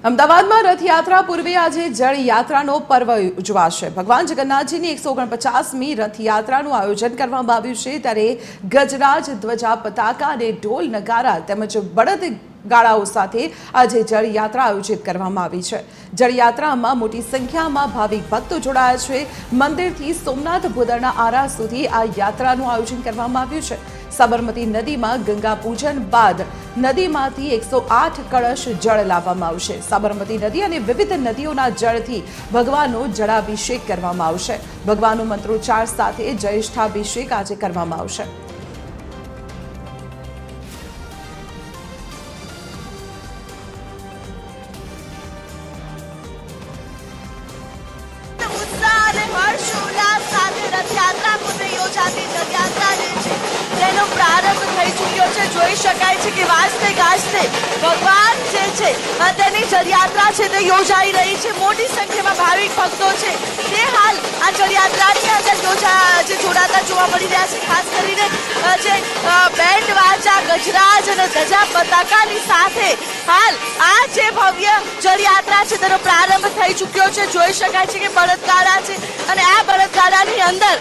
અમદાવાદમાં રથયાત્રા પૂર્વે આજે જળયાત્રાનો પર્વ ઉજવાશે। ભગવાન જગન્નાથજીની 149મી રથયાત્રાનું આયોજન કરવામાં આવ્યું છે। ત્યારે ગજરાજ, ધ્વજા, પતાકા અને ઢોલ નગારા તેમજ બળદ ગાળાઓ સાથે આજે જળયાત્રા આયોજિત કરવામાં આવી છે। જળયાત્રામાં મોટી સંખ્યામાં ભાવિક ભક્તો જોડાયા છે। મંદિરથી સોમનાથ ભોદરના આરા સુધી આ યાત્રાનું આયોજન કરવામાં આવ્યું છે। સાબરમતી નદીમાં ગંગા પૂજન બાદ નદીમાંથી 108 કળશ જળ લાવવામાં આવશે। સાબરમતી નદી અને વિવિધ નદીઓના જળથી ભગવાનનો જળાભિષેક કરવામાં આવશે। ભગવાનનો મંત્રોચ્ચાર સાથે જ્યેષ્ઠાભિષેક આજે કરવામાં આવશે। રથયાત્રા પૂર્વે યોજાતી રથયાત્રા જે છે તેનો પ્રારંભ થઈ ચૂક્યો છે। જોઈ શકાય છે કે વાજતે ગાજતે ભગવાન જે છે તેની જળયાત્રા છે તે યોજાઈ રહી છે। મોટી સંખ્યામાં ભાવિક ભક્તો છે તે હાલ આ જળયાત્રાની અંદર જોડાતા જોવા મળી રહ્યા છે। ખાસ કરીને જે બેન્ડ વાજા, ગજરાજ અને ધજા પતાકાની સાથે હાલ આ જે ભવ્ય જળયાત્રા છે તેનો પ્રારંભ થઈ ચૂક્યો છે। જોઈ શકાય છે કે બળદગાડા છે અને આ બળદગાડાની અંદર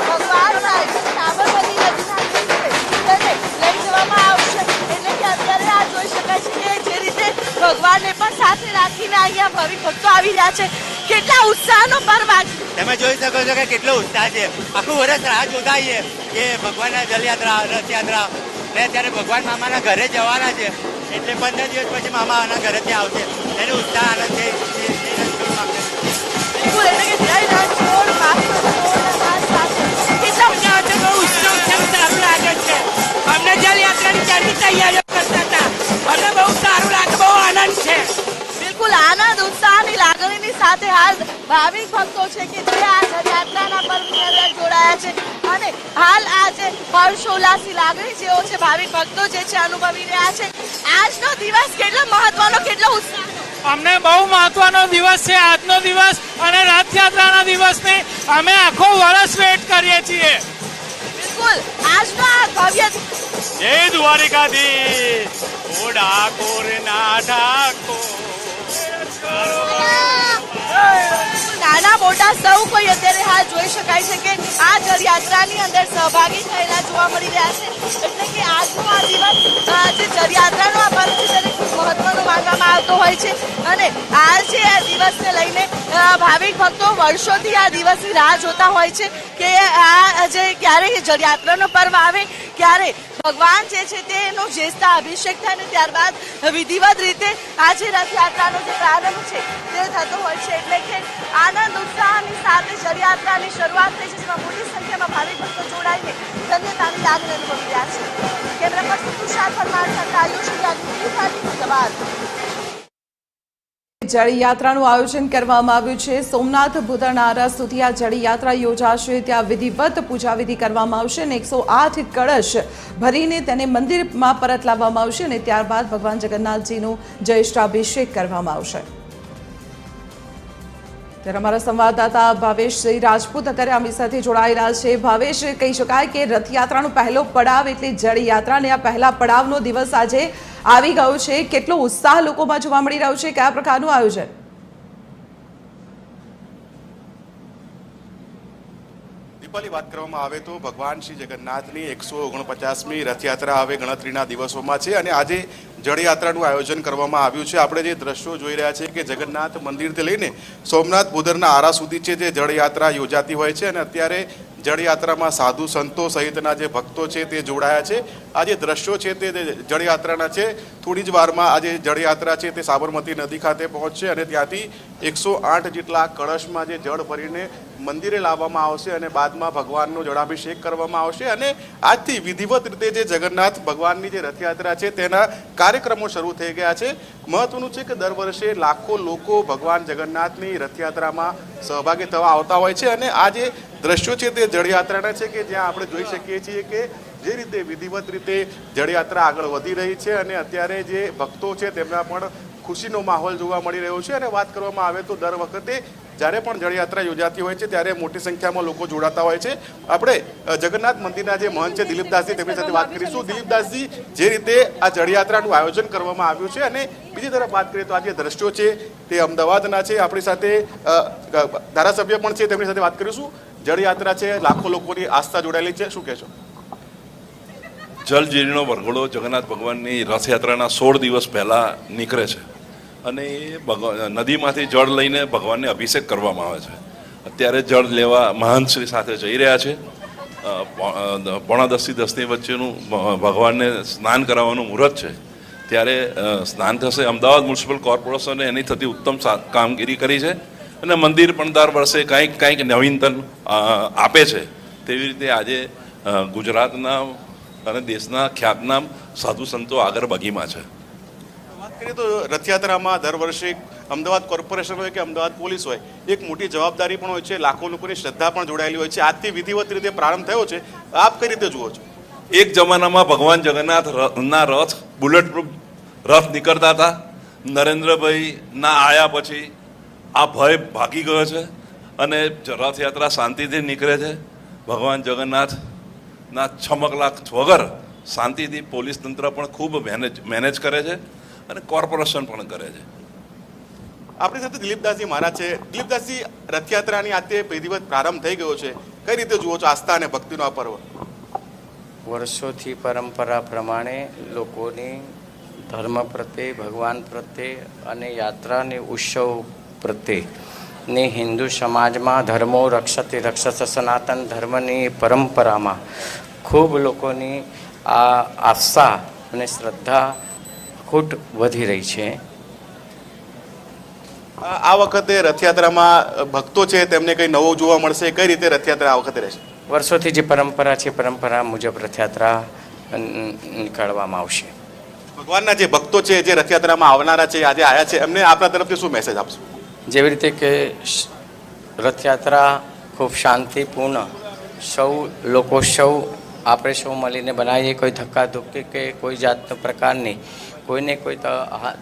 ભગવાન સાબરમતી નદીના તેને લઈ જવામાં આવશે। એટલે કે અત્યારે આ જોઈ શકાય છે કે જે રીતે ભગવાનને પણ સાથે રાખીને અહીંયા ભાવિક ભક્તો આવી રહ્યા છે। કેટલા ઉત્સાહનો પર્વ તમે જોઈ શકો છો કે કેટલો ઉત્સાહ છે। આખું વર્ષ રાહ જોતા છીએ કે ભગવાનના જલયાત્રા, રથયાત્રા ને ત્યારે ભગવાન મામાના ઘરે જવાના છે। એટલે 15 દિવસ પછી મામાના ઘરેથી આવશે એનો ઉત્સાહ આનંદ છે। અમને જલયાત્રાની ક્યારની તૈયારીઓ કરતા હતા, અમને બહુ સારું લાગે, બહુ આનંદ છે। બિલકુલ આનંદ ઉત્સાહની લાગણીની સાથે હાલ ભાવિક ભક્તો છે કે જે આ જળયાત્રાના પર્વની અંદર જોડાયા છે અને હાલ આ જે હર્ષોલ્લાસની લાગણી જેઓ છે ભાવિક ભક્તો જે છે અનુભવી રહ્યા છે। આજનો દિવસ કેટલો મહત્વનો, કેટલો ઉત્સાહનો? અમને બહુ મહત્વનો દિવસ છે આજનો દિવસ અને રથયાત્રાના દિવસને અમે આખો વર્ષ વેટ કરીએ છીએ। બિલકુલ આજનો આ ભવ્ય જય દ્વારિકાધીશ, ઓ ડાકોર ના ઠાકોર। નાના મોટા સૌ કોઈ અત્યારે હાલ જોઈ શકાય છે કે આ જળયાત્રાની અંદર સહભાગી થયેલા જોવા મળી રહ્યા છે। એટલે કે આજનો આ દિવસ જે જળયાત્રાનો આ પર્વ છે તેને ખૂબ મહત્વનો માનવામાં આવતો હોય છે અને આજે આ દિવસને લઈને ભાવિક ભક્તો વર્ષોથી આ દિવસની રાહ જોતા હોય છે કે આ જે ક્યારે જળયાત્રાનો પર્વ આવે, ક્યારે ભગવાન જે છે તેનો જ્યેષ્ઠા અભિષેક થાય અને ત્યારબાદ વિધિવત રીતે આજે રથયાત્રાનો જે પ્રારંભ છે તે થતો હોય છે। એટલે કે આનંદ ઉત્સાહની સાથે જળયાત્રાની શરૂઆત થઈ છે, જેમાં મોટી સંખ્યામાં ભાવિક ભક્તો જોડાઈને ધન્યતાની લાગણી અનુભવી રહ્યા છે। કેમેરા પર્સન તુષાર પરમાર સાથે આયુષ અમદાવાદ। જળયાત્રાનું આયોજન કરવામાં આવ્યું છે। સોમનાથ ભોદરના આરા સુધી આ જળયાત્રા યોજાશે। ત્યાં વિધિવત પૂજાવિધિ કરવામાં આવશે અને 108 કળશ ભરીને તેને મંદિરમાં પરત લાવવામાં આવશે અને ત્યારબાદ ભગવાન જગન્નાથજીનું જ્યેષ્ઠાભિષેક કરવામાં આવશે। ત્યારે અમારા સંવાદદાતા ભાવેશ રાજપૂત અત્યારે આપણી સાથે જોડાયેલા છે। ભાવેશ, કહી શકાય કે રથયાત્રાનો પહેલો પડાવ એટલે જળયાત્રાને આ પહેલા પડાવનો દિવસ આજે આવી ગયો છે। કેટલો ઉત્સાહ લોકોમાં જોવા મળી રહ્યો છે, કયા પ્રકારનું આયોજન? દીપાલી, વાત કરવામાં આવે તો ભગવાન શ્રી જગન્નાથની 149મી રથયાત્રા હવે ગણતરીના દિવસોમાં છે અને આજે જળયાત્રાનું આયોજન કરવામાં આવ્યું છે। આપણે જે દ્રશ્યો જોઈ રહ્યા છીએ કે જગન્નાથ મંદિરથી લઈને સોમનાથ ભોદરના આરા સુધી છે જે જળયાત્રા યોજાતી હોય છે અને અત્યારે જળયાત્રામાં સાધુ સંતો સહિતના જે ભક્તો છે તે જોડાયા છે। આ જે દ્રશ્યો છે તે જળયાત્રાના છે। થોડી જ વારમાં આજે જળયાત્રા છે તે સાબરમતી નદી ખાતે પહોંચશે અને ત્યાંથી 108 જેટલા કળશમાં જે જળ ભરીને મંદિરે લાવવામાં આવશે અને બાદમાં ભગવાનનો જળાભિષેક કરવામાં આવશે અને આજથી વિધિવત રીતે જે જગન્નાથ ભગવાનની જે રથયાત્રા છે તેના કાર્યક્રમો શરૂ થઈ ગયા છે। મહત્વનું છે કે દર વર્ષે લાખો લોકો ભગવાન જગન્નાથની રથયાત્રામાં સહભાગી થવા આવતા હોય છે અને આ જે દ્રશ્યો છે તે જળયાત્રાના છે કે જ્યાં આપણે જોઈ શકીએ છીએ કે જે રીતે વિધિવત રીતે જળયાત્રા આગળ વધી રહી છે અને અત્યારે જે ભક્તો છે તેમના પણ ખુશીનો માહોલ જોવા મળી રહ્યો છે અને વાત કરવામાં આવે તો દર વખતે જ્યારે પણ જળયાત્રા યોજાતી હોય છે ત્યારે મોટી સંખ્યામાં લોકો જોડાતા હોય છે. આપણે જગન્નાથ મંદિરના જે મહંત છે દિલીપદાસજી, તેમની સાથે વાત કરીશું. દિલીપદાસજી, જે રીતે આ જળયાત્રાનું આયોજન કરવામાં આવ્યું છે અને બીજી તરફ વાત કરીએ તો આ જે દ્રશ્યો છે તે અમદાવાદના છે. આપણી સાથે ધારાસભ્ય પણ છે, તેમની સાથે વાત કરીશું. જળયાત્રા છે, લાખો લોકોની આસ્થા જોડાયેલી છે, શું કહેશો? જલ જીર્ણો વરઘોડો જગન્નાથ ભગવાનની રથયાત્રાના 16 દિવસ પહેલાં નીકળે છે અને એ નદીમાંથી જળ લઈને ભગવાનને અભિષેક કરવામાં આવે છે. અત્યારે જળ લેવા મહંતશ્રી સાથે જઈ રહ્યા છે. 9:45 થી 10 વચ્ચેનું ભગવાનને સ્નાન કરાવવાનું મુહૂર્ત છે. ત્યારે સ્નાન થશે. અમદાવાદ મ્યુનિસિપલ કોર્પોરેશને એની થતી ઉત્તમ કામગીરી કરી છે અને મંદિર પણ દર વર્ષે કંઈક નવીનતમ આપે છે. તેવી રીતે આજે ગુજરાતના અને દેશના ખ્યાતનામ સાધુ સંતો આગળ બગીમાં છે. વાત કરીએ તો રથયાત્રામાં દર વર્ષે અમદાવાદ કોર્પોરેશન હોય કે અમદાવાદ પોલીસ હોય, એક મોટી જવાબદારી પણ હોય છે. લાખો લોકોની શ્રદ્ધા પણ જોડાયેલી હોય છે. આજથી વિધિવત રીતે પ્રારંભ થયો છે. આપ કઈ રીતે જુઓ છો? એક જમાનામાં ભગવાન જગન્નાથના રથ બુલેટ પ્રૂફ રથ નીકળતા હતા. નરેન્દ્રભાઈના આયા પછી આ ભય ભાગી ગયો છે અને રથયાત્રા શાંતિથી નીકળે છે. ભગવાન જગન્નાથના છમકલા વગર શાંતિથી પોલીસ તંત્ર પણ ખૂબ મેનેજ કરે છે અને કોર્પોરેશન પણ કરે છે. આપણી સાથે દિલીપદાસજી મહારાજ છે. દિલીપદાસજી, રથયાત્રાની આજે વિધિવત પ્રારંભ થઈ ગયો છે. કઈ રીતે જુઓ છો આસ્થા અને ભક્તિનો આ પર્વ? વર્ષોથી પરંપરા પ્રમાણે લોકોની ધર્મ પ્રત્યે, ભગવાન પ્રત્યે અને યાત્રાની ઉત્સવ પ્રત્યેની હિન્દુ સમાજમાં ધર્મો રક્ષતે રક્ષત સનાતન ધર્મની પરંપરામાં ખૂબ લોકોની આ આસ્થા અને શ્રદ્ધા ખૂબ વધી રહી છે. આ વખતે રથયાત્રામાં ભક્તો છે તેમને કંઈ નવું જોવા મળશે? કઈ રીતે રથયાત્રા આ વખતે રહેશે? વર્ષોથી જે પરંપરા છે, પરંપરા મુજબ રથયાત્રા નીકળવામાં આવશે. ભગવાનના જે ભક્તો છે, જે રથયાત્રામાં આવનારા છે, આજે આવ્યા છે, એમને આપણા તરફથી શું મેસેજ આપશો? જેવી રીતે કે રથયાત્રા ખૂબ શાંતિપૂર્ણ, સૌ આપણે સૌ મળીને બનાવીએ. કોઈ ધક્કાધુક્કી કે કોઈ જાતનો પ્રકારની કોઈને કોઈ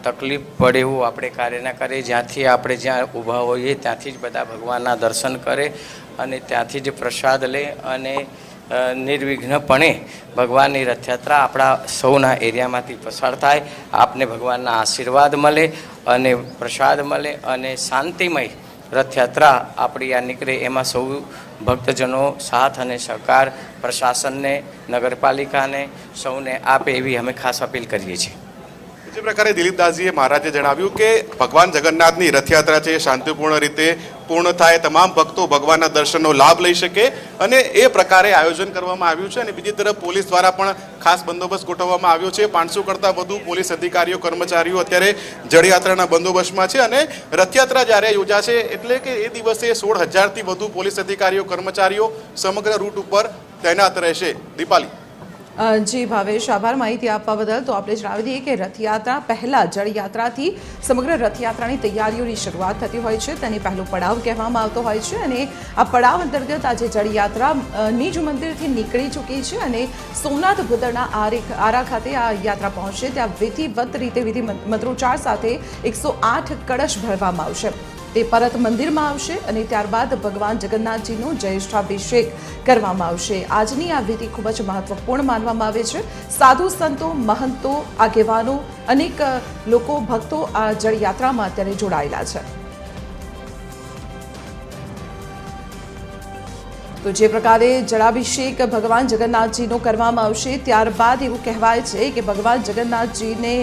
તકલીફ પડે એવું આપણે કાર્ય ના કરીએ. જ્યાં ઊભા હોઈએ ત્યાંથી જ બધા ભગવાનના દર્શન કરે અને ત્યાંથી જ પ્રસાદ લે અને નિર્વિઘ્નપણે ભગવાનની રથયાત્રા આપણા સૌના એરિયામાંથી પસાર થાય. આપને ભગવાનના આશીર્વાદ મળે અને પ્રસાદ મળે અને શાંતિમય રથયાત્રા આપણી આ નીકળે. એમાં સૌ ભક્તજનો સાથ અને સહકાર પ્રશાસનને, નગરપાલિકાને સૌને આપે એવી અમે ખાસ અપીલ કરીએ છીએ. જે પ્રકારે દિલીપદાસજીએ મહારાજે જણાવ્યું કે ભગવાન જગન્નાથની રથયાત્રા છે શાંતિપૂર્ણ રીતે પૂર્ણ થાય, તમામ ભક્તો ભગવાનના દર્શનનો લાભ લઈ શકે અને એ પ્રકારે આયોજન કરવામાં આવ્યું છે. અને બીજી તરફ પોલીસ દ્વારા પણ ખાસ બંદોબસ્ત ગોઠવવામાં આવ્યો છે. 500 કરતાં વધુ પોલીસ અધિકારીઓ, કર્મચારીઓ અત્યારે જળયાત્રાના બંદોબસ્તમાં છે અને રથયાત્રા જ્યારે યોજાશે એટલે કે એ દિવસે 16,000થી વધુ પોલીસ અધિકારીઓ, કર્મચારીઓ સમગ્ર રૂટ ઉપર તૈનાત રહેશે. દીપાલી. જી ભાવેશ, આભાર માહિતી આપવા બદલ. તો આપણે જણાવી દઈએ કે રથયાત્રા પહેલા જળયાત્રાથી સમગ્ર રથયાત્રાની તૈયારીઓની શરૂઆત થતી હોય છે. તેને પહેલો પડાવ કહેવામાં આવતો હોય છે અને આ પડાવ અંતર્ગત આજે જળયાત્રા નિજ મંદિરથી નીકળી ચૂકી છે અને સોમનાથ ભૂતળના આરા ખાતે આ યાત્રા પહોંચશે. ત્યાં વિધિવત રીતે વિધિ મંત્રોચ્ચાર સાથે 108 કળશ ભરવામાં આવશે. તે પરત મંદિરમાં આવશે અને ત્યારબાદ ભગવાન જગન્નાથજીનો જ્યેષ્ઠાભિષેક કરવામાં આવશે. આજની આ વિધિ ખૂબ જ મહત્વપૂર્ણ માનવામાં આવે છે. સાધુ સંતો, મહંતો, આગેવાનો, અનેક લોકો, ભક્તો આ જળયાત્રામાં અત્યારે જોડાયેલા છે. તો જે પ્રકારે જળાભિષેક ભગવાન જગન્નાથજીનો કરવામાં આવશે ત્યારબાદ એવું કહેવાય છે કે ભગવાન જગન્નાથજીને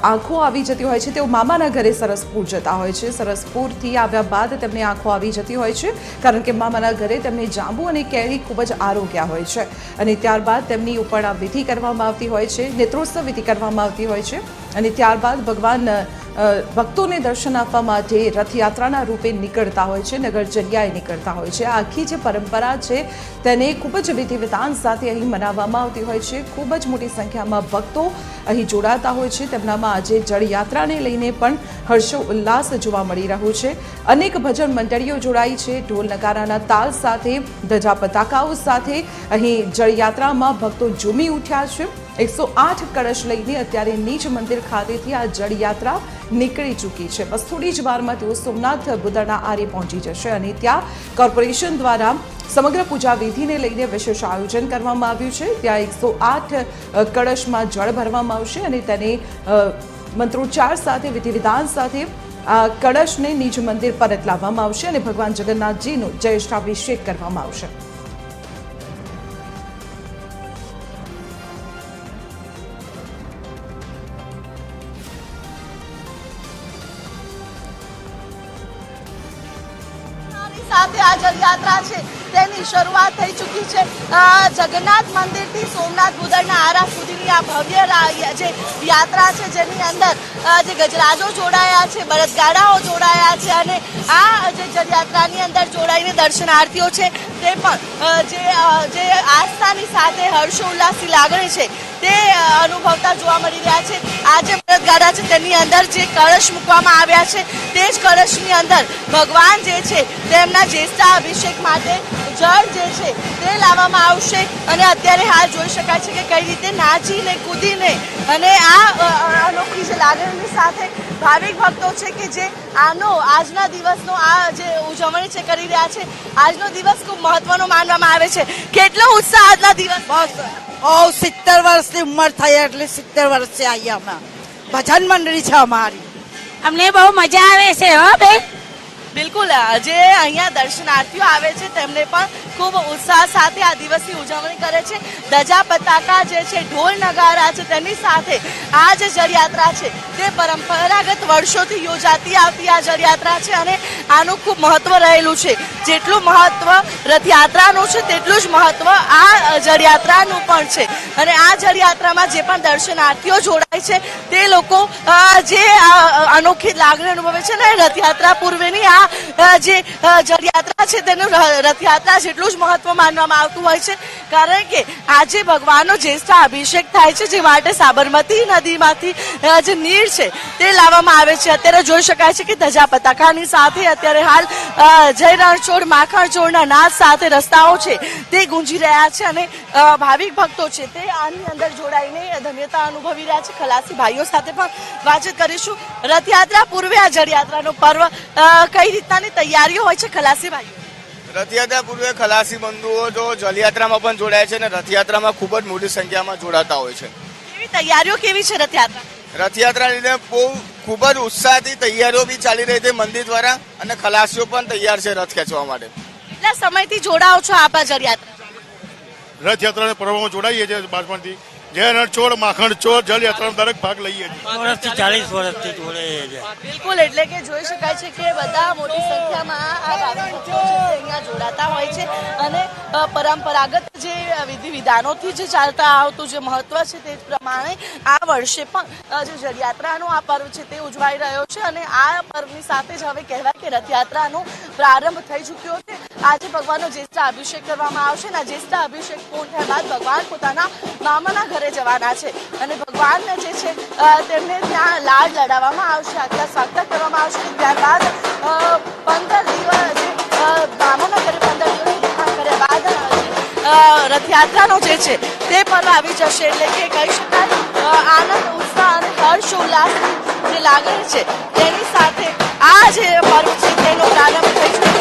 આંખો આવી જતી હોય છે. તેઓ મામાના ઘરે સરસપુર જતા હોય છે. સરસપુરથી આવ્યા બાદ તેમને આંખો આવી જતી હોય છે કારણ કે મામાના ઘરે તેમને જાંબુ અને કેરી ખૂબ જ આરોગ્યા હોય છે અને ત્યારબાદ તેમની ઉપર આ વિધિ કરવામાં આવતી હોય છે, નેત્રોત્સવ વિધિ કરવામાં આવતી હોય છે અને ત્યારબાદ ભગવાન ભક્તોને દર્શન આપવા માટે રથયાત્રાના રૂપે નીકળતા હોય છે, નગરચર્યાએ નીકળતા હોય છે. આ આખી જે પરંપરા છે તેને ખૂબ જ વિધિ વિધાન સાથે અહીં મનાવવામાં આવતી હોય છે. ખૂબ જ મોટી સંખ્યામાં ભક્તો અહીં જોડાતા હોય છે. તેમનામાં આજે જળયાત્રાને લઈને પણ હર્ષો ઉલ્લાસ જોવા મળી રહ્યો છે. અનેક ભજન મંડળીઓ જોડાઈ છે. ઢોલ નગારાના તાલ સાથે, ધજા પતાકાઓ સાથે અહીં જળયાત્રામાં ભક્તો ઝૂમી ઉઠ્યા છે 108 કળશ લઈને અત્યારે નીચ મંદિર ખાતેથી આ જળયાત્રા નીકળી ચૂકી છે. બસ થોડી જ વારમાં તેઓ સોમનાથ બુદરના આરે પહોંચી જશે અને ત્યાં કોર્પોરેશન દ્વારા સમગ્ર પૂજા વિધિને લઈને વિશેષ આયોજન કરવામાં આવ્યું છે. ત્યાં 108 કળશમાં જળ ભરવામાં આવશે અને તેને મંત્રોચ્ચાર સાથે વિધિ વિધાન સાથે આ કળશને નિજ મંદિર પરત લાવવામાં આવશે અને ભગવાન જગન્નાથજીનો જયેષ્ઠાભિષેક કરવામાં આવશે. સાથે આ જળયાત્રા છે તેની શરૂઆત થઈ ચૂકી છે. જગન્નાથ મંદિરથી સોમનાથ બુદરના આરા સુધીની આ ભવ્ય જે યાત્રા છે જેની અંદર જે ગજરાજો જોડાયા છે, બળદગાડાઓ જોડાયા છે અને આ જે જળયાત્રાની અંદર જોડાઈને દર્શનાર્થીઓ છે તે પણ જે આસ્થાની સાથે હર્ષોલ્લાસની લાગણી છે તે અનુભવતા જોવા મળી રહ્યા છે. આ જે બળદગાડા છે તેની અંદર જે કળશ મૂકવામાં આવ્યા છે તે જ કળશની અંદર ભગવાન જે છે તેમના જ્યેષ્ઠા અભિષેક માટે જળ જે છે તે લાવવામાં આવશે અને અત્યારે હાલ જોઈ શકાય છે કે કઈ રીતે નાચીને કૂદીને અને આ અનોખી જે લાગણીની સાથે ભાવિક ભક્તો છે કે જે આજના દિવસનો આ જે ઉજવણી છે કરી રહ્યા છે. આજનો દિવસ ખૂબ મહત્વનો માનવામાં આવે છે. કેટલો ઉત્સાહ આજના દિવસ? બસ 70 વર્ષની ઉંમર થઈ એટલે 70 વર્ષથી અહીંયા અમે ભજન મંડળી છે અમારી. અમને બહુ મજા આવે છે હો બેન. બિલકુલ, જે અહીંયા દર્શનાર્થીઓ આવે છે તેમને પણ ખૂબ ઉત્સાહ સાથે આ દિવસની ઉજવણી કરે છે. ધજા પતાકા જે છે, ઢોલ નગારા છે, તેની સાથે આ જે જળયાત્રા છે તે પરંપરાગત વર્ષોથી યોજાતી આવતી આ જળયાત્રા છે અને આનું ખૂબ મહત્વ રહેલું છે. જેટલું મહત્વ રથયાત્રાનું છે તેટલું જ મહત્વ આ જળયાત્રાનું પણ છે અને આ જળયાત્રામાં જે પણ દર્શનાર્થીઓ જોડાય છે તે લોકો જે અનોખી લાગણી અનુભવે છે ને રથયાત્રા પૂર્વેની આ જે જળયાત્રા છે તેનું રથયાત્રા જેટલું જ મહત્વ માનવામાં આવતું હોય છે કારણ કે આજે ભગવાનનો જ્યેષ્ઠા અભિષેક થાય છે જે માટે સાબરમતી નદીમાંથી જે નીર છે તે લાવવામાં આવે છે. અત્યારે જોઈ શકાય છે કે ધજા પતાકાની સાથે અત્યારે હાલ જય રણછોડ માખણ ચોરના નાદ સાથે રસ્તાઓ છે તે ગુંજી રહ્યા છે અને ભાવિક ભક્તો છે તે આની અંદર જોડાઈને ધન્યતા અનુભવી રહ્યા છે. ખલાસી ભાઈઓ સાથે પણ વાતચીત કરીશું. રથયાત્રા પૂર્વે આ જળયાત્રાનો પર્વ કઈ રીતની તૈયારીઓ હોય છે ખલાસી ભાઈઓ? રથયાત્રા પૂર્વે ખલાસી બંધુઓ જો જલયાત્રામાં પણ જોડાય છે અને રથયાત્રામાં ખૂબ જ મોટી સંખ્યામાં જોડાતા હોય છે. એવી તૈયારીઓ કેવી છે રથયાત્રા? રથયાત્રા લીધે બહુ ખૂબ જ ઉત્સાહથી તૈયારીઓ બી ચાલી રહી છે મંદિર દ્વારા અને ખલાસીઓ પણ તૈયાર છે રથ ખેંચવા માટે. કેટલા સમયથી જોડાઓ છો આપ આ જળયાત્રા? રથયાત્રાના પર્વમાં જોડાઈએ છીએ બાળપણથી. જય રણછોડ માખણ ચોર જલયાત્રાનો દરેક ભાગ લઈએ છીએ. 40 વર્ષથી જોડાઈએ છીએ. બિલકુલ, એટલે કે જોઈ શકાય છે કે બધા મોટી સંખ્યામાં આ ભાવિક ભક્તો છે તે અહીંયા જોડાતા હોય છે અને પરંપરાગત જે વિધિ વિધાનોથી જે ચાલતા આવતું જે મહત્વ છે તે પ્રમાણે આ વર્ષે પણ જે જળયાત્રાનો આ પર્વ છે તે ઉજવાઈ રહ્યો છે અને આ પર્વની સાથે જ હવે કહેવાય કે રથયાત્રાનો પ્રારંભ થઈ ચૂક્યો છે. આજે ભગવાનનો જ્યેષ્ઠા અભિષેક કરવામાં આવશે અને જ્યેષ્ઠા અભિષેક પૂર્ણ થયા બાદ ભગવાન પોતાના મામાના ઘરે જવાના છે અને ભગવાનને જે છે તેમને ત્યાં લાડ લડાવવામાં આવશે, આગલા સ્વાગત કરવામાં આવશે. ત્યારબાદ 15 દિવસ મામાના ઘરે 15 દિવસ વિરામ કર્યા બાદ રથયાત્રાનો જે છે તે પર્વ આવી જશે. એટલે કે કહી શકાય આનંદ, ઉત્સાહ અને હર્ષ ઉલ્લાસની જે લાગણી છે તેની સાથે આ જે પર્વ છે તેનો પ્રારંભ થઈ જશે.